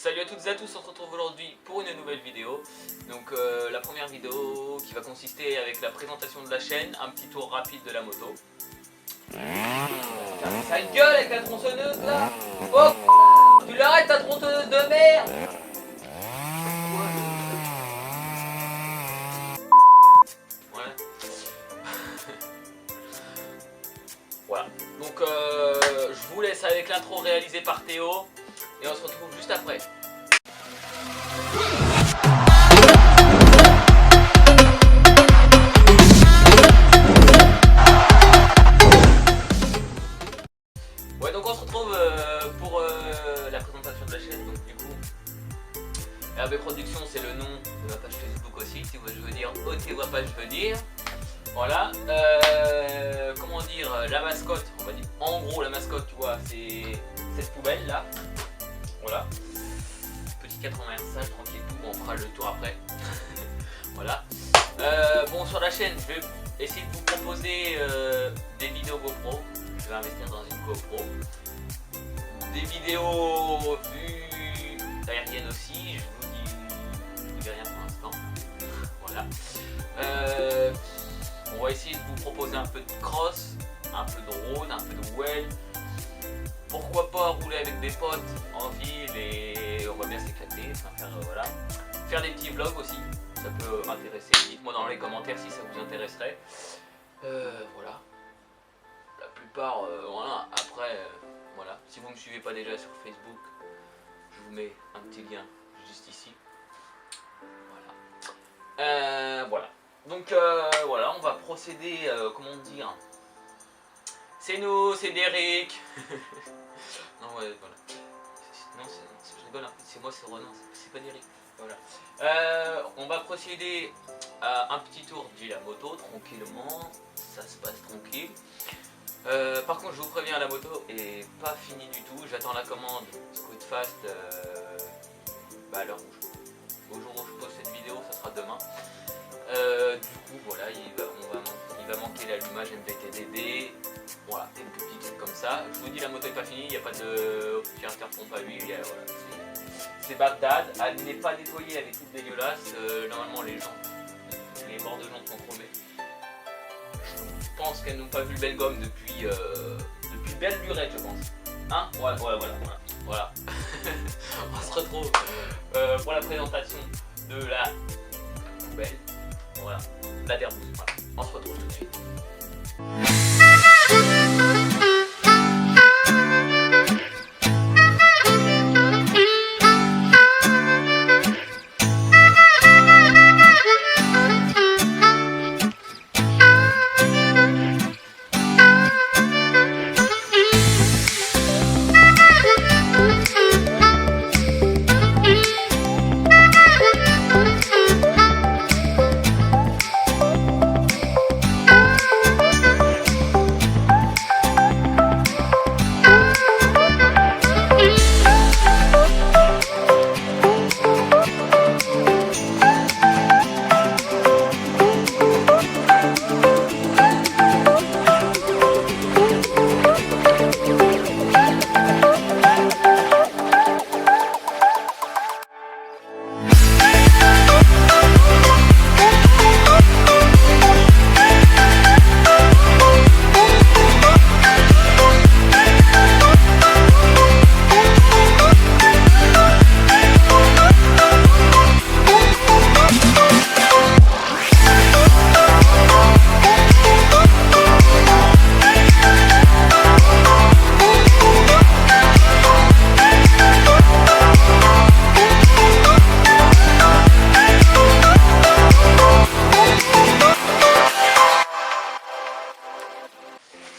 Salut à toutes et à tous, on se retrouve aujourd'hui pour une nouvelle vidéo. Donc la première vidéo qui va consister avec la présentation de la chaîne, un petit tour rapide de la moto. Fermez sa gueule avec la tronçonneuse là. Oh, tu l'arrêtes ta tronçonneuse de merde. Voilà. Voilà. Donc je vous laisse avec l'intro réalisée par Théo et on se retrouve juste après. Ouais, donc on se retrouve pour la présentation de la chaîne. Donc du coup, RB Productions, c'est le nom de ma page Facebook aussi, si vous voulez dire, ôtez-moi pas, je veux dire. Voilà, comment dire, la mascotte, on va dire, en gros la mascotte, tu vois, c'est cette poubelle là. Voilà, petit 80 Hz, tranquille, tout, on fera le tour après. Voilà. Bon, sur la chaîne, je vais essayer de vous proposer des vidéos GoPro. Je vais investir dans une GoPro. Des vidéos vues aériennes aussi, je vous dis rien pour l'instant. Voilà. On va essayer de vous proposer un peu de cross, un peu de drone, un peu de well. Pourquoi pas rouler avec des potes en ville et on va bien s'éclater, voilà. Faire des petits vlogs aussi, ça peut m'intéresser. Dites-moi dans les commentaires si ça vous intéresserait. Voilà. La plupart, voilà. Après, voilà. Si vous ne me suivez pas déjà sur Facebook, je vous mets un petit lien juste ici. Voilà. Voilà. Donc voilà, on va procéder, comment dire, c'est nous, c'est Derek. Non, ouais, voilà. Non, je rigole, c'est moi, c'est Renan, c'est pas Derek. Voilà. On va procéder à un petit tour de la moto, tranquillement, ça se passe tranquille. Par contre, je vous préviens, la moto est pas finie du tout, j'attends la commande Squid Fast à l'heure où au jour où je poste cette vidéo, ça sera demain. Du coup, voilà, il va manquer l'allumage MBTDD, voilà, quelques petits trucs comme ça. Je vous dis, la moto est pas finie, il n'y a pas de petit interpompe à huile, voilà, c'est Bagdad. Elle n'est pas nettoyée, elle est toute dégueulasse. Normalement, les bords de jantes sont chromés. Je pense qu'elles n'ont pas vu le bel gomme depuis belle lurette, je pense. Hein? Voilà. On se retrouve pour la présentation de la poubelle. Voilà, la Derbouze. Voilà. On se retrouve tout de suite.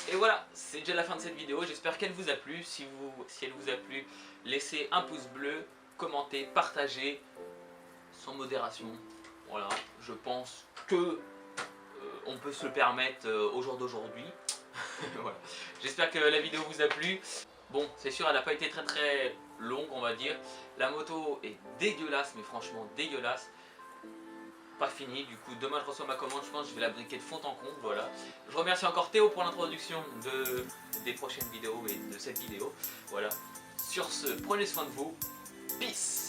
Et voilà, c'est déjà la fin de cette vidéo, j'espère qu'elle vous a plu. Si elle vous a plu, laissez un pouce bleu, commentez, partagez, sans modération. Voilà, je pense que on peut se le permettre au jour d'aujourd'hui. Voilà. J'espère que la vidéo vous a plu. Bon, c'est sûr, elle n'a pas été très longue, on va dire. La moto est dégueulasse, mais franchement dégueulasse. Pas fini, du coup demain je reçois ma commande, je pense que je vais la briquer de fond en comble, voilà. Je remercie encore Théo pour l'introduction des prochaines vidéos et de cette vidéo, voilà. Sur ce, prenez soin de vous, peace.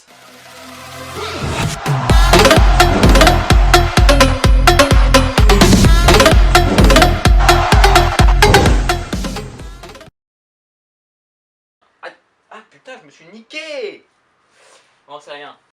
Ah putain, je me suis niqué. Bon, c'est rien.